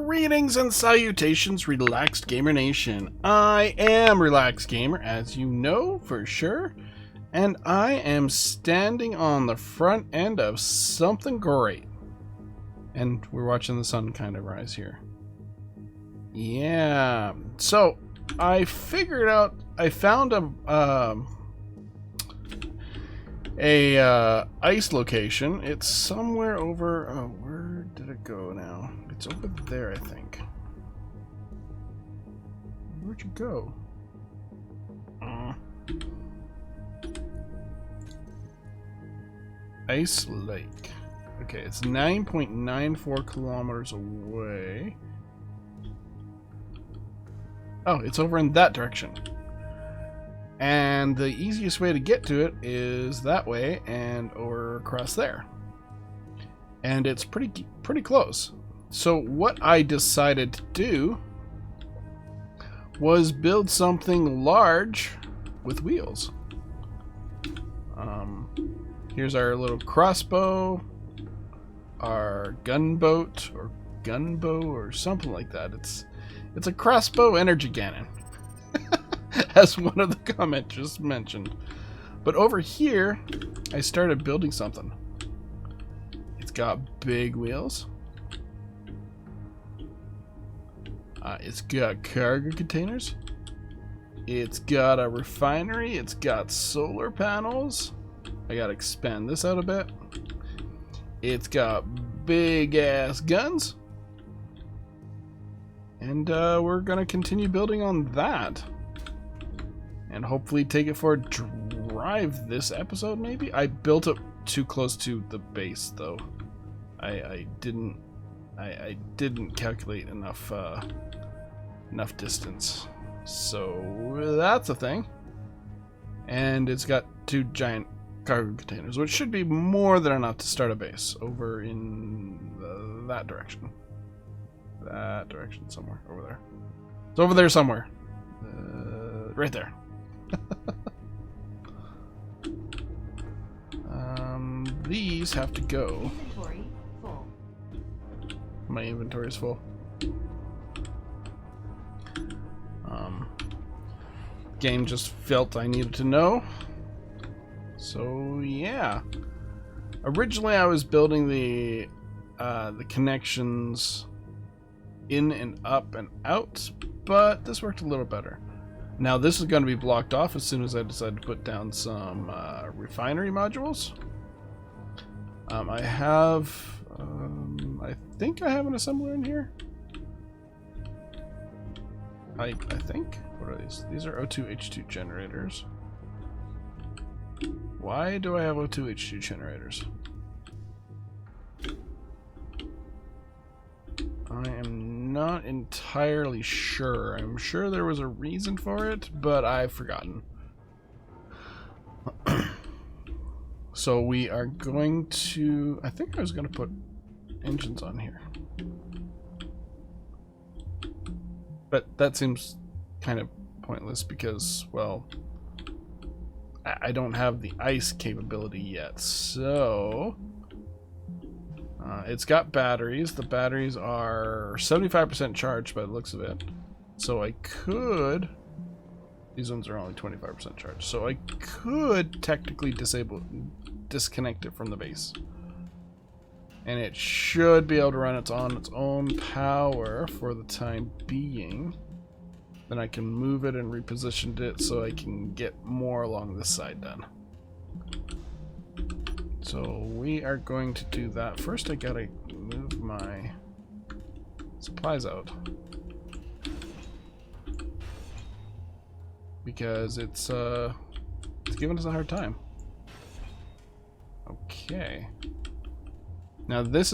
Greetings and salutations, Relaxed Gamer Nation. I am Relaxed Gamer, as you know for sure, and I am standing on the front end of something great. And we're watching the sun kind of rise here. Yeah, so I figured out, I found a ice location. It's somewhere over, oh, where did it go now? It's over there, I think. Where'd you go? Ice Lake. Okay, it's 9.94 kilometers away. Oh, it's over in that direction. And the easiest way to get to it is that way and or across there. And it's pretty close. So what I decided to do was build something large with wheels. Here's our little crossbow, our gunboat or gunbow or something like that. It's a crossbow energy cannon, as one of the comments just mentioned. But over here, I started building something. It's got big wheels. It's got cargo containers. It's got a refinery. It's got solar panels. I gotta expand this out a bit. It's got big ass guns. And we're gonna continue building on that. And hopefully take it for a drive this episode, maybe? I built it too close to the base, though. I didn't calculate enough distance. So that's a thing. And it's got 2 giant cargo containers, which should be more than enough to start a base over in that direction. That direction somewhere over there. It's over there somewhere. Right there. These have to go. Inventory full. My inventory is full. Game just felt I needed to know. So yeah. Originally I was building the connections in and up and out, but this worked a little better. Now this is going to be blocked off as soon as I decide to put down some refinery modules. I have, I think I have an assembler in here. I think. What are these? These are O2H2 generators. Why do I have O2H2 generators? I am not entirely sure. I'm sure there was a reason for it, but I've forgotten. So we are going to... I think I was going to put engines on here. But that seems kind of pointless because, well, I don't have the ice capability yet. So... it's got batteries. The batteries are 75% charged by the looks of it. So I could... These ones are only 25% charged. So I could technically disconnect it from the base. And it should be able to run on its own power for the time being. Then I can move it and reposition it so I can get more along this side then. So we are going to do that. First I gotta move my supplies out. Because it's giving us a hard time. Okay. Now this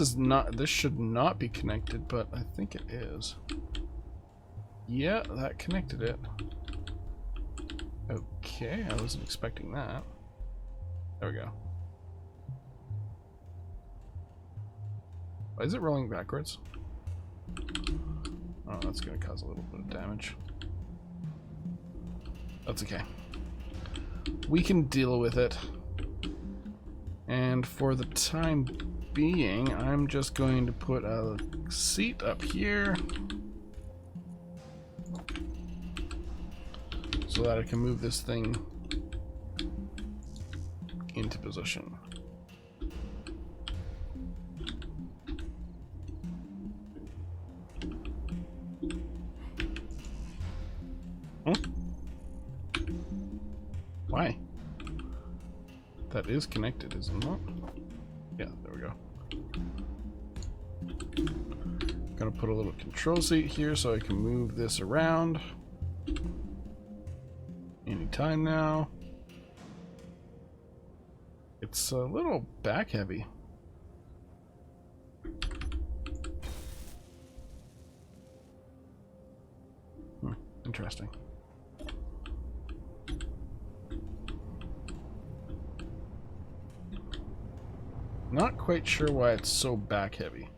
should not be connected, but I think it is. Yeah, that connected it. Okay, I wasn't expecting that. There we go. Why is it rolling backwards? Oh, that's going to cause a little bit of damage. That's okay. We can deal with it. And for the time being, I'm just going to put a seat up here so that I can move this thing into position. Huh? Why? That is connected, isn't it? Yeah, there we go. Gonna put a little control seat here so I can move this around anytime now. It's a little back heavy. Interesting. Not quite sure why it's so back heavy.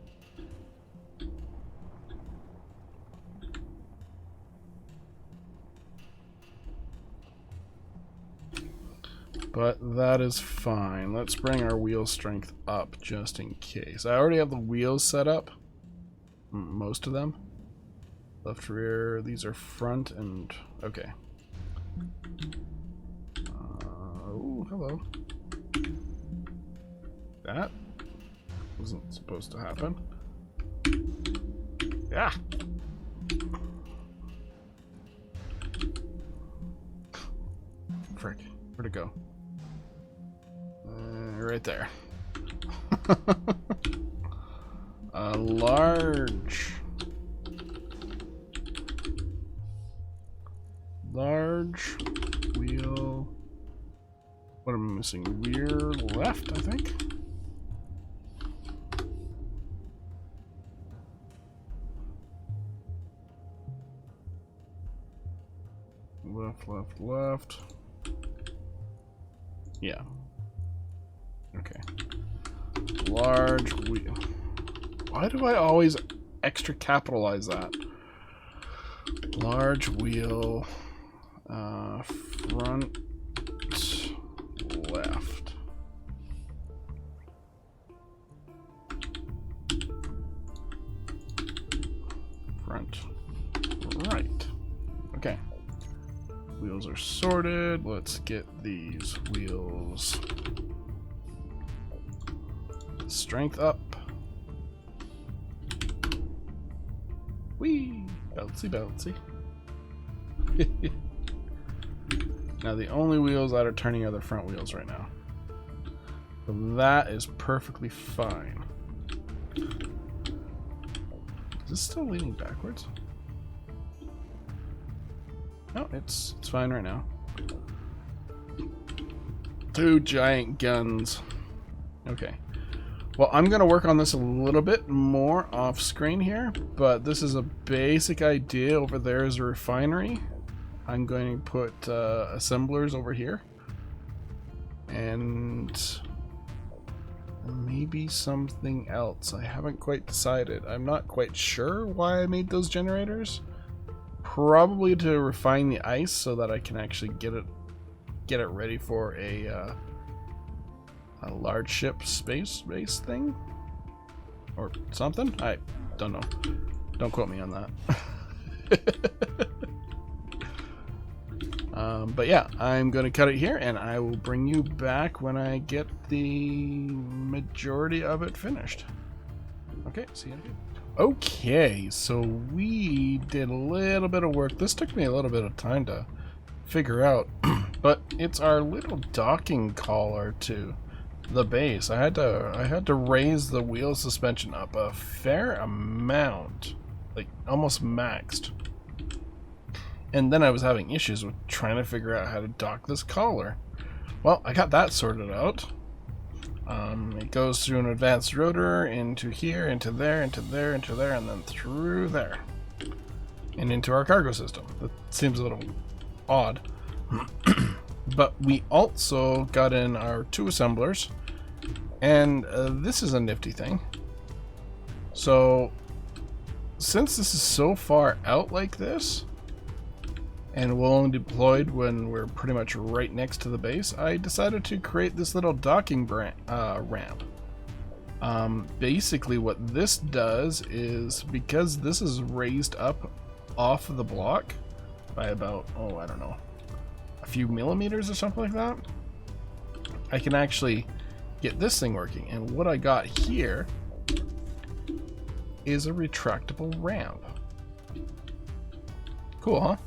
But that is fine. Let's bring our wheel strength up just in case. I already have the wheels set up. Most of them. Left, rear, these are front and... okay. Oh, hello. That wasn't supposed to happen. Yeah. Frick. Where'd it go? Right there. A large wheel. What am I missing? Rear left, I think. Left. Yeah. Okay. Large wheel. Why do I always extra capitalize that? Large wheel. Front left. Front right. Okay. Wheels are sorted. Let's get these wheels strength up. Whee! Bouncy, bouncy. Now the only wheels that are turning are the front wheels right now. So that is perfectly fine. Is this still leaning backwards? No, it's fine right now. Two giant guns. Okay. Well, I'm going to work on this a little bit more off screen here, but this is a basic idea. Over there is a refinery. I'm going to put assemblers over here. And maybe something else. I haven't quite decided. I'm not quite sure why I made those generators. Probably to refine the ice so that I can actually get it ready for a large ship space base thing or something. I don't know. Don't quote me on that. But yeah, I'm going to cut it here, and I will bring you back when I get the majority of it finished. Okay, see you in a bit. Okay, so we did a little bit of work. This took me a little bit of time to figure out, but it's our little docking collar to the base. I had to raise the wheel suspension up a fair amount, like almost maxed. And then I was having issues with trying to figure out how to dock this collar. Well, I got that sorted out. It goes through an advanced rotor into here, into there, into there, into there, and then through there. And into our cargo system. That seems a little odd. But we also got in our two assemblers. And this is a nifty thing. So, since this is so far out like this, and will only deployed when we're pretty much right next to the base, I decided to create this little docking ramp. Basically what this does is, because this is raised up off of the block by about, oh, I don't know, a few millimeters or something like that, I can actually get this thing working. And what I got here is a retractable ramp. Cool, huh?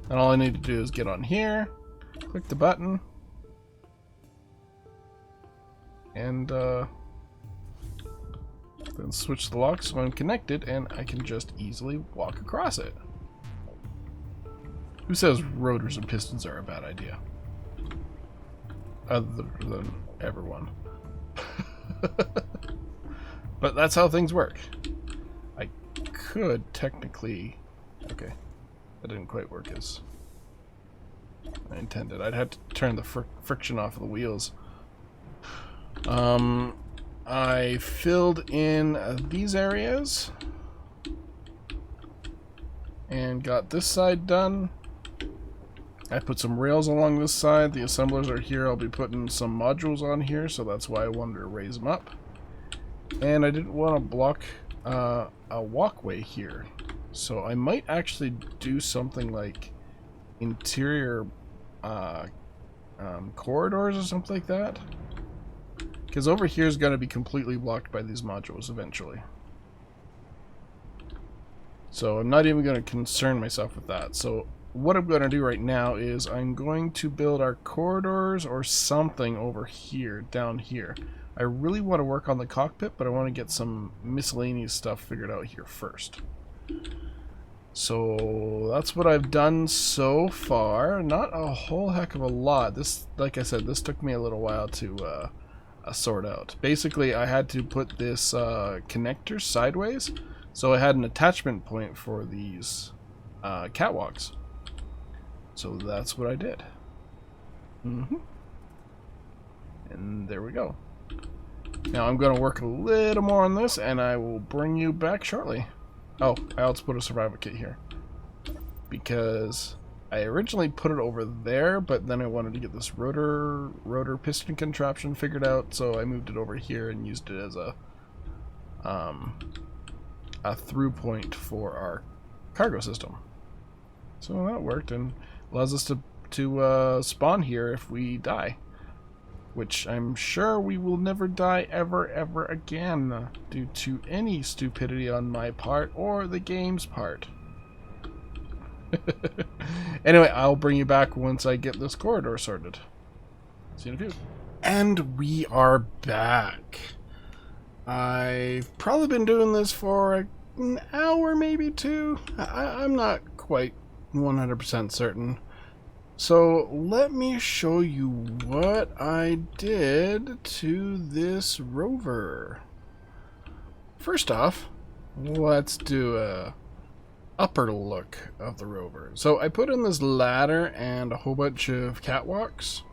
And all I need to do is get on here, click the button, and then switch the lock so I'm connected, and I can just easily walk across it. Who says rotors and pistons are a bad idea? Other than everyone. But that's how things work. I could technically... Okay, that didn't quite work as I intended. I'd have to turn the friction off of the wheels. I filled in these areas and got this side done. I put some rails along this side. The assemblers are here. I'll be putting some modules on here, so that's why I wanted to raise them up. And I didn't want to block a walkway here, so I might actually do something like interior corridors or something like that. Because over here is going to be completely blocked by these modules eventually. So I'm not even going to concern myself with that. So what I'm going to do right now is I'm going to build our corridors or something over here, down here. I really want to work on the cockpit, but I want to get some miscellaneous stuff figured out here first. So that's what I've done so far. Not a whole heck of a lot. This, like I said, this took me a little while to sort out. Basically, I had to put this connector sideways, so I had an attachment point for these catwalks. So that's what I did. And there we go. Now I'm going to work a little more on this, and I will bring you back shortly. Oh, I also put a survival kit here, because I originally put it over there, but then I wanted to get this rotor piston contraption figured out, so I moved it over here and used it as a through point for our cargo system. So that worked, and allows us to spawn here if we die, which I'm sure we will never die ever again due to any stupidity on my part or the game's part. Anyway, I'll bring you back once I get this corridor sorted. See you in a few. And we are back. I've probably been doing this for an hour, maybe two. I'm not quite 100% certain. So let me show you what I did to this rover. First off, let's do a upper look of the rover. So I put in this ladder and a whole bunch of catwalks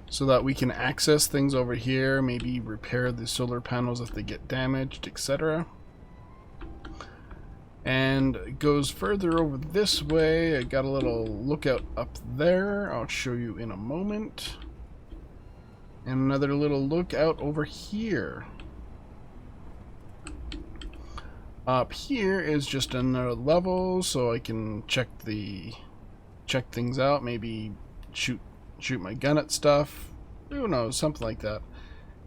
so that we can access things over here, maybe repair the solar panels if they get damaged, etc. And it goes further over this way. I got a little lookout up there. I'll show you in a moment. And another little lookout over here. Up here is just another level, so I can check things out. Maybe shoot my gun at stuff. Who knows, something like that.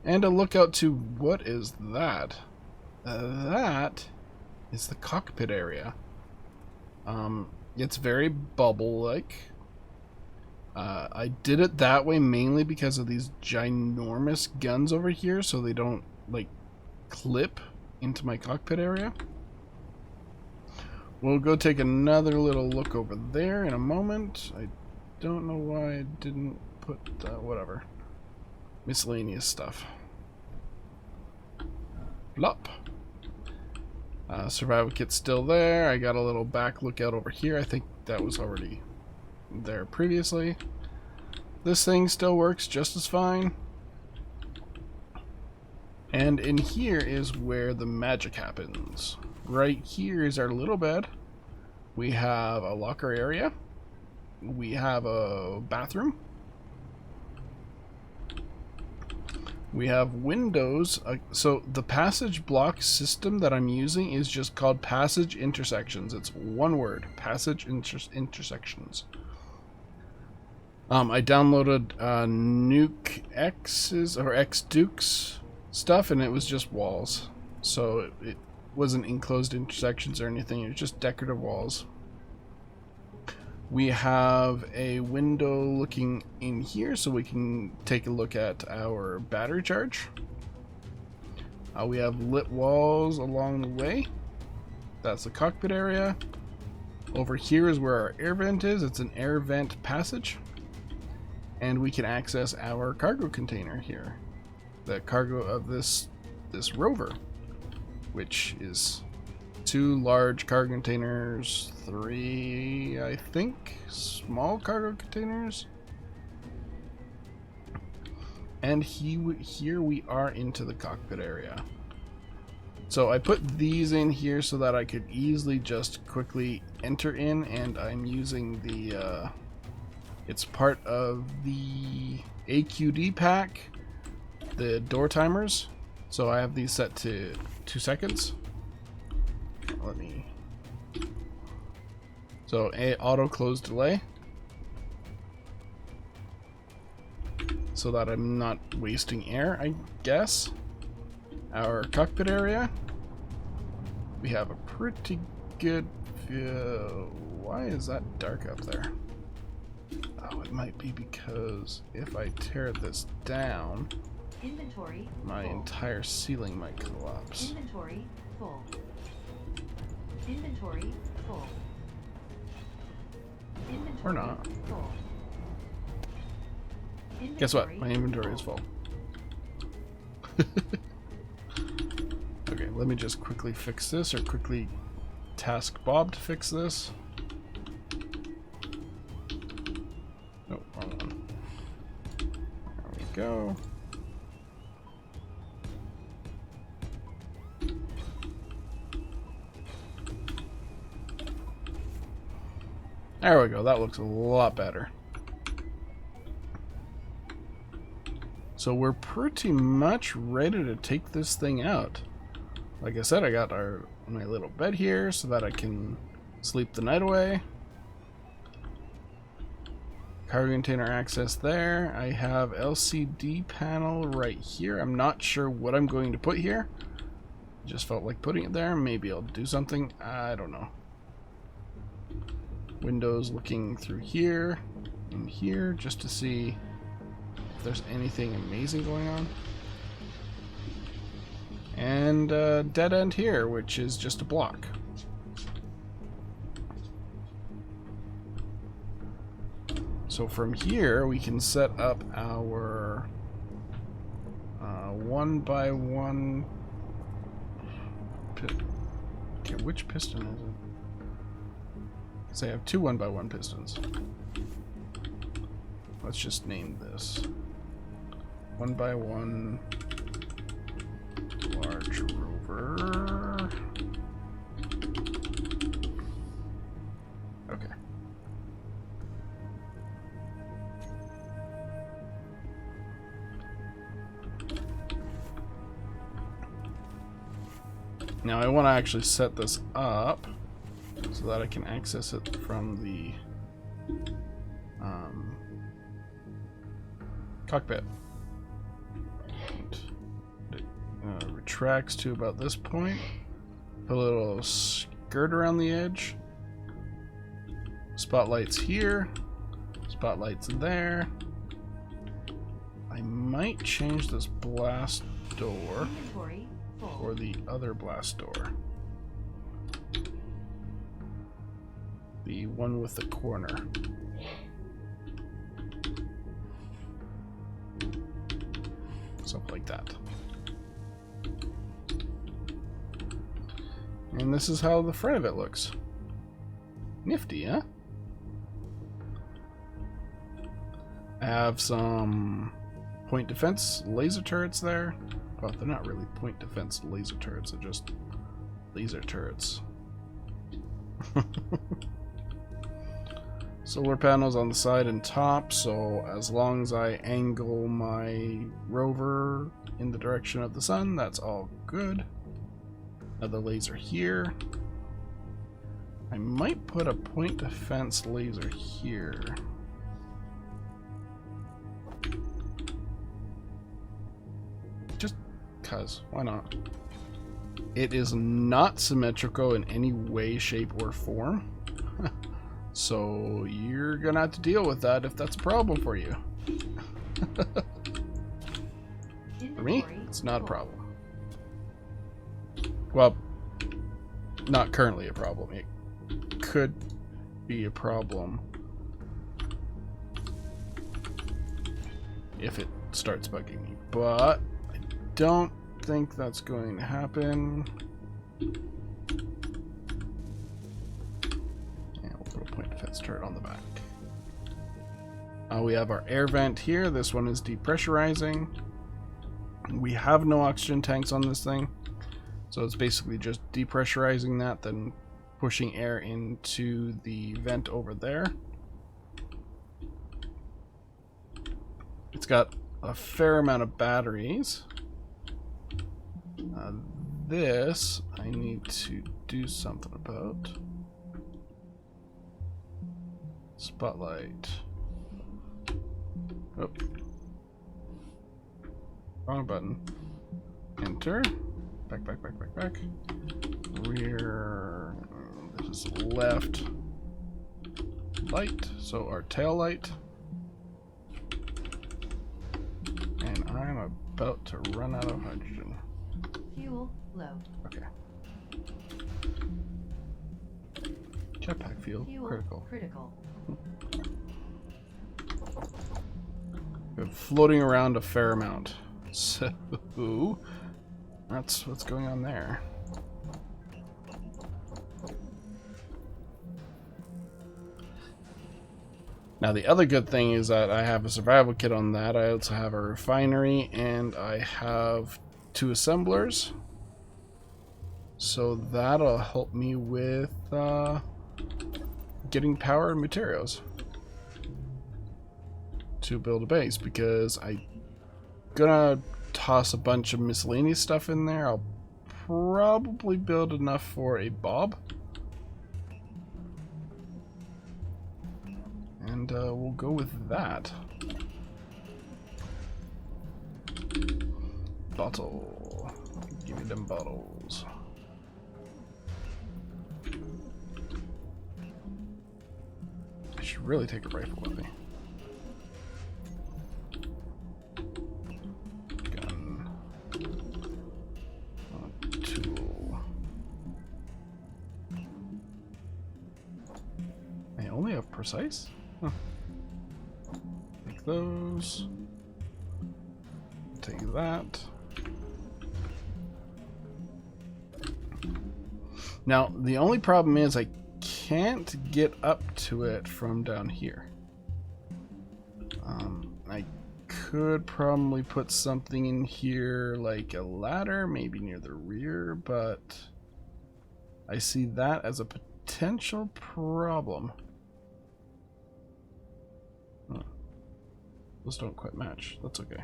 And a lookout to what is that? That is the cockpit area. It's very bubble-like. I did it that way mainly because of these ginormous guns over here, so they don't like clip into my cockpit area. We'll go take another little look over there in a moment. I don't know why I didn't put whatever miscellaneous stuff. Plop. Survival kit's still there. I got a little back lookout over here. I think that was already there previously. This thing still works just as fine. And in here is where the magic happens. Right here is our little bed. We have a locker area. We have a bathroom. We have windows. So the passage block system that I'm using is just called passage intersections. It's one word, passage intersections. I downloaded Nuke X's or X-Duke's stuff, and it was just walls. So it wasn't enclosed intersections or anything. It was just decorative walls. We have a window looking in here so we can take a look at our battery charge. We have lit walls along the way. That's the cockpit area. Over here is where our air vent is. It's an air vent passage. And we can access our cargo container here. The cargo of this rover, which is 2 large cargo containers, 3, I think, small cargo containers. And here we are into the cockpit area. So I put these in here so that I could easily just quickly enter in, and I'm using the, it's part of the AQD pack, the door timers. So I have these set to 2 seconds. Let me. So auto close delay, so that I'm not wasting air, I guess. Our cockpit area, we have a pretty good view. Why is that dark up there? Oh, it might be because if I tear this down, inventory my full. entire ceiling might collapse. Inventory full. Inventory full. Inventory Or not. full. Guess what? My inventory is full. Okay, let me just quickly fix this, or quickly task Bob to fix this. Oh, wrong one. There we go. There we go, that looks a lot better. So we're pretty much ready to take this thing out. Like I said, I got my little bed here so that I can sleep the night away. Cargo container access there. I have LCD panel right here. I'm not sure what I'm going to put here. Just felt like putting it there. Maybe I'll do something. I don't know. Windows looking through here and here just to see if there's anything amazing going on. And dead end here, which is just a block. So from here we can set up our 1x1 okay, which piston is it? So I have 2 1x1 pistons. Let's just name this 1x1 large rover. Okay. Now I want to actually set this up so that I can access it from the cockpit. It retracts to about this point. Put a little skirt around the edge. Spotlights here. Spotlights there. I might change this blast door for the other blast door. The one with the corner. Something like that. And this is how the front of it looks. Nifty, huh? I have some point defense laser turrets there. Well, they're not really point defense laser turrets, they're just laser turrets. Solar panels on the side and top, so as long as I angle my rover in the direction of the sun, that's all good. Another laser here. I might put a point defense laser here. Just cuz, why not? It is not symmetrical in any way, shape, or form. So you're gonna have to deal with that if that's a problem for you. For me, it's not a problem. Well, not currently a problem. It could be a problem if it starts bugging me, but I don't think that's going to happen. Point defense turret on the back. We have our air vent here. This one is depressurizing. We have no oxygen tanks on this thing, so it's basically just depressurizing that, then pushing air into the vent over there. It's got a fair amount of batteries. This I need to do something about. Spotlight. Oh. Wrong button. Enter. Back, back, back, back, back. Rear. This is left. Light. So our tail light. And I'm about to run out of hydrogen. Fuel low. Okay. Jetpack fuel critical. Been floating around a fair amount, so that's what's going on there. Now the other good thing is that I have a survival kit on that. I also have a refinery and I have 2 assemblers, so that'll help me with getting power and materials to build a base, because I'm gonna toss a bunch of miscellaneous stuff in there. I'll probably build enough for a bob, and we'll go with that. Bottle, give me them bottles. I should really take a rifle with me. Precise? Huh. Take those. Take that. Now, the only problem is I can't get up to it from down here. I could probably put something in here like a ladder, maybe near the rear, but I see that as a potential problem. Those don't quite match. That's okay.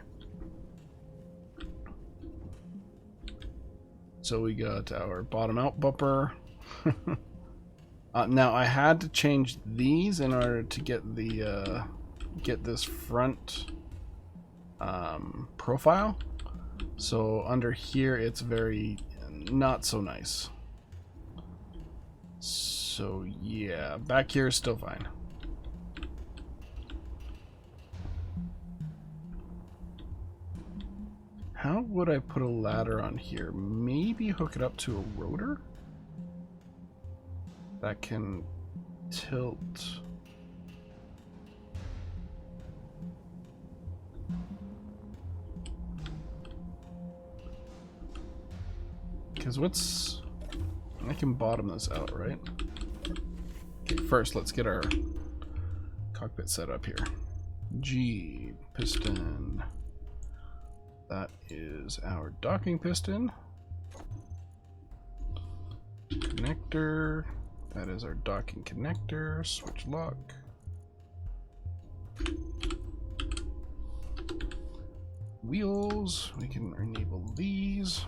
So we got our bottom out bumper. Now I had to change these in order to get the get this front profile. So under here it's very not so nice. So yeah, back here is still fine. How would I put a ladder on here? Maybe hook it up to a rotor that can tilt. Because what's... I can bottom this out, right? Okay, first let's get our cockpit set up here. G, piston. That is our docking piston. Connector. That is our docking connector. Switch lock. Wheels, we can enable these.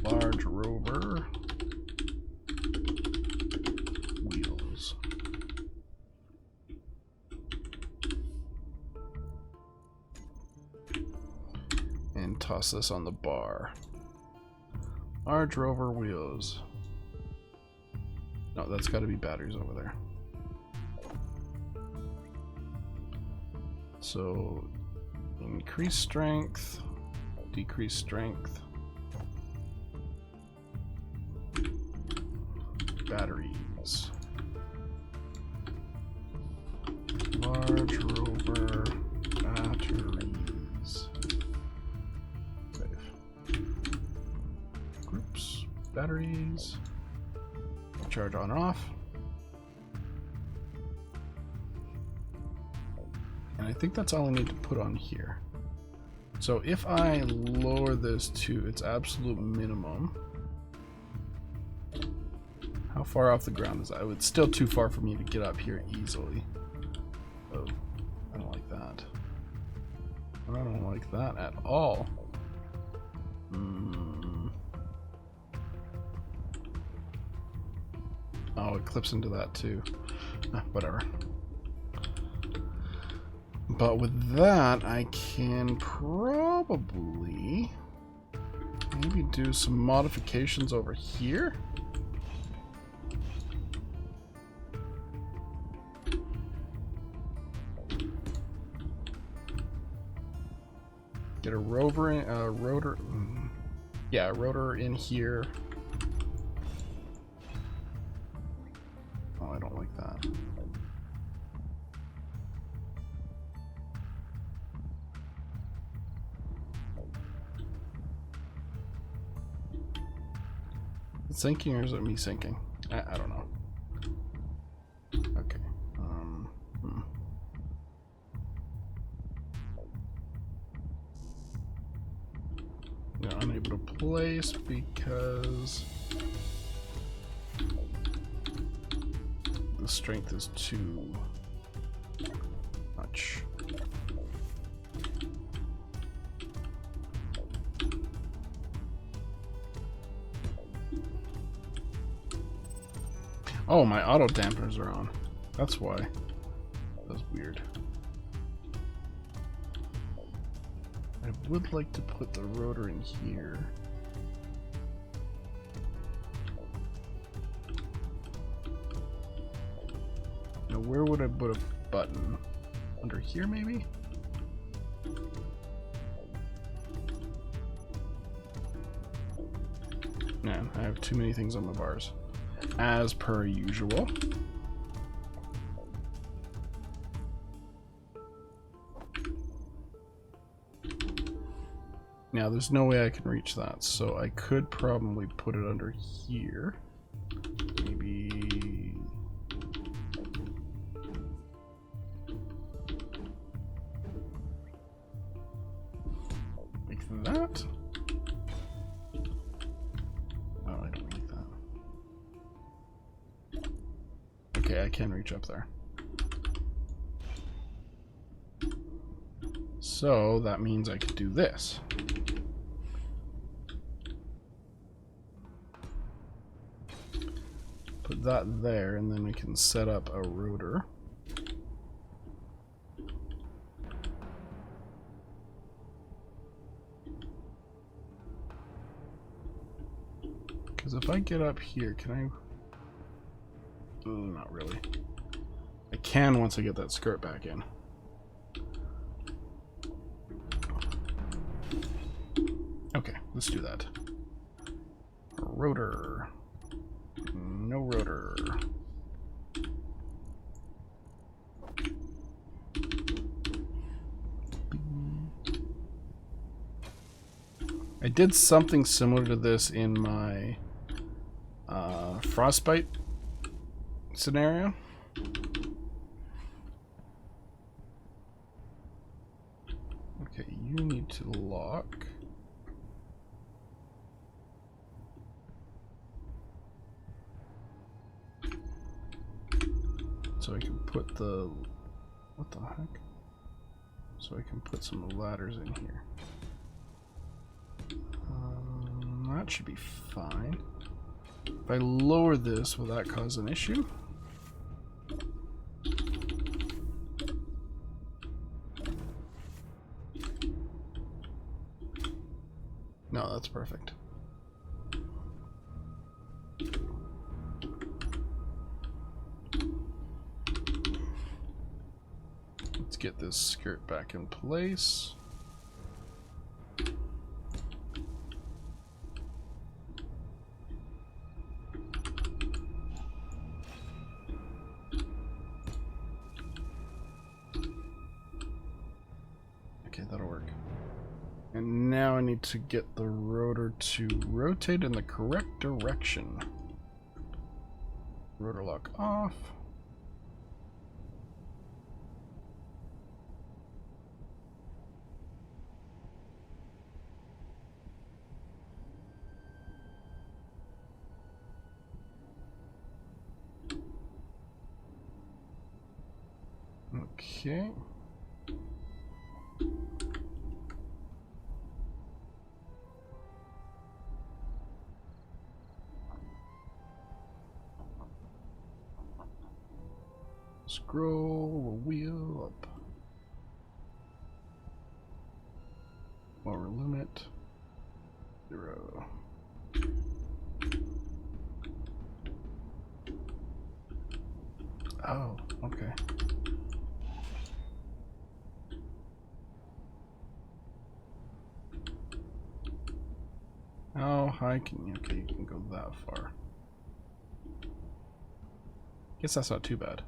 Large rover. Wheels. And toss this on the bar. Large rover wheels. No, that's got to be batteries over there. So, increase strength, decrease strength, batteries, large rover batteries, save, groups, batteries, charge on off. And I think that's all I need to put on here. So if I lower this to its absolute minimum, how far off the ground is that? It's still too far for me to get up here easily. Oh, I don't like that. I don't like that at all. Oh, it clips into that too. Whatever. But with that, I can probably maybe do some modifications over here. Get a rover in, rotor. Yeah, a rotor in here. Oh, I don't like that. Sinking, or is it me sinking? I don't know. Okay. Yeah, unable to place because the strength is too much. Oh, my auto dampeners are on. That's why. That's weird. I would like to put the rotor in here. Now, where would I put a button? Under here, maybe? Man, I have too many things on my bars. As per usual. Now there's no way I can reach that, so I could probably put it under here. Maybe like that. Oh, I don't like that. Okay, I can reach up there. So that means I could do this. Put that there, and then we can set up a rotor. Because if I get up here, can I... not really. I can once I get that skirt back in. Okay, let's do that. Rotor. No rotor. I did something similar to this in my frostbite scenario. Okay, you need to lock. So I can put the... What the heck? So I can put some ladders in here. That should be fine. If I lower this, will that cause an issue? No, that's perfect. Let's get this skirt back in place. Okay, that'll work. And now I need to get the rotor to rotate in the correct direction. Rotor lock off. Okay. Scroll wheel up. Lower limit 0. Oh, okay. How high can you? Okay, you can go that far. Guess that's not too bad.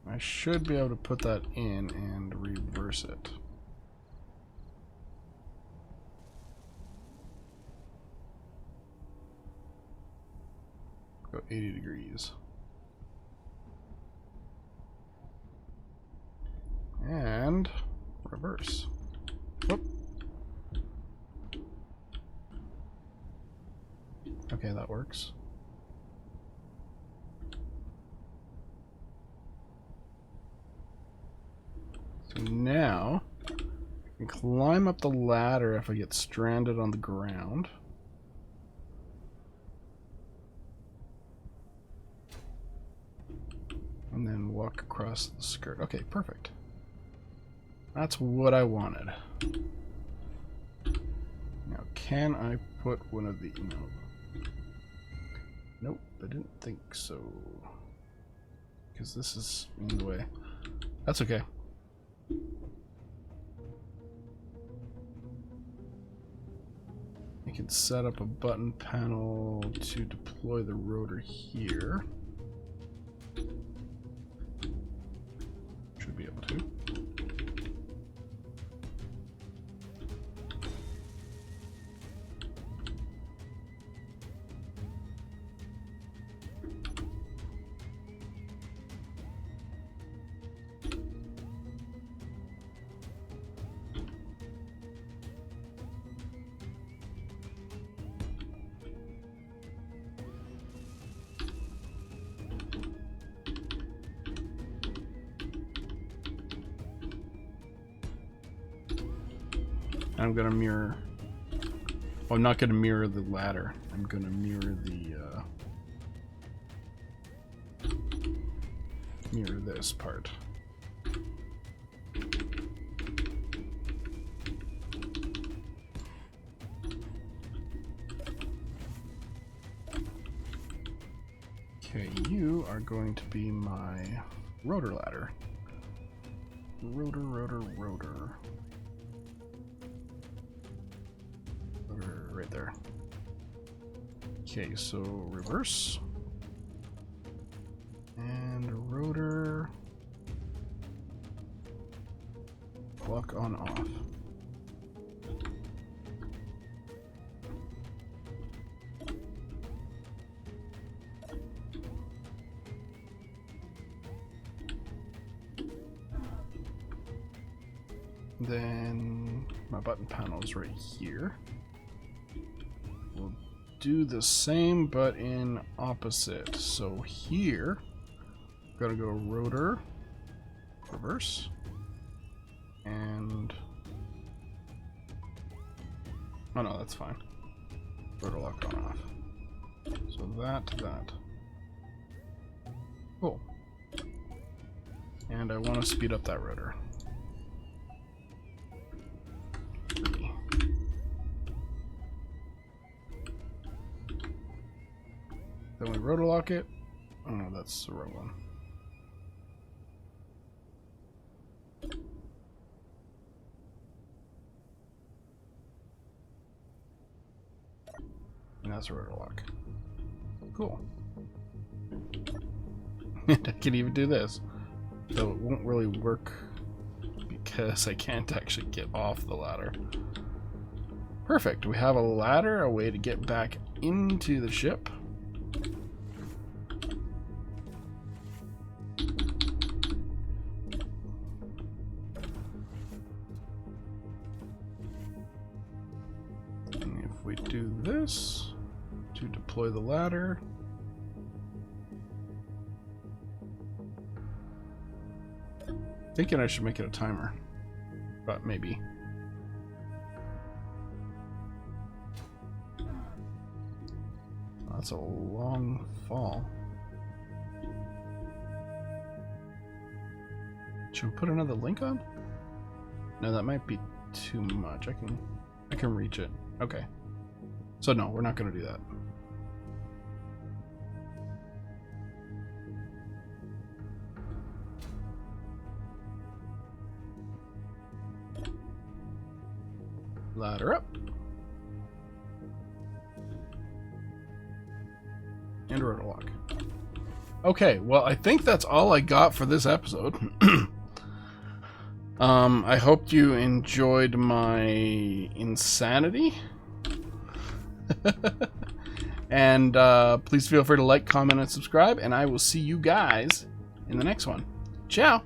I should be able to put that in and reverse it. Go 80 degrees. And reverse. Whoop. Okay, that works. So now I can climb up the ladder if I get stranded on the ground. And then walk across the skirt. Okay, perfect. That's what I wanted. Now, can I put one of the... No. Nope, I didn't think so. Because this is in the way. That's okay. I can set up a button panel to deploy the rotor here. Should be able to. I'm gonna mirror. Well, I'm not gonna mirror the ladder. I'm gonna mirror mirror this part. Okay, you are going to be my rotor ladder. Rotor, rotor, rotor. Right there. Okay, so reverse. And rotor. Clock on off. Then my button panel is right here. We'll do the same but in opposite. So here, gotta go rotor, reverse, and oh no, that's fine. Rotor lock on off. So that to that. Cool. And I want to speed up that rotor. Then we rotor lock it. Oh no, that's the wrong one. And that's a rotor lock. Cool. And I can even do this. Though it won't really work because I can't actually get off the ladder. Perfect. We have a ladder, a way to get back into the ship. And if we do this to deploy the ladder, thinking I should make it a timer, but maybe. That's a long fall. Should we put another link on? No, that might be too much. I can reach it. Okay. So no, we're not going to do that. Ladder up. And rotor lock. Okay, well, I think that's all I got for this episode. I hope you enjoyed my insanity. And please feel free to like, comment, and subscribe, and I will see you guys in the next one. Ciao!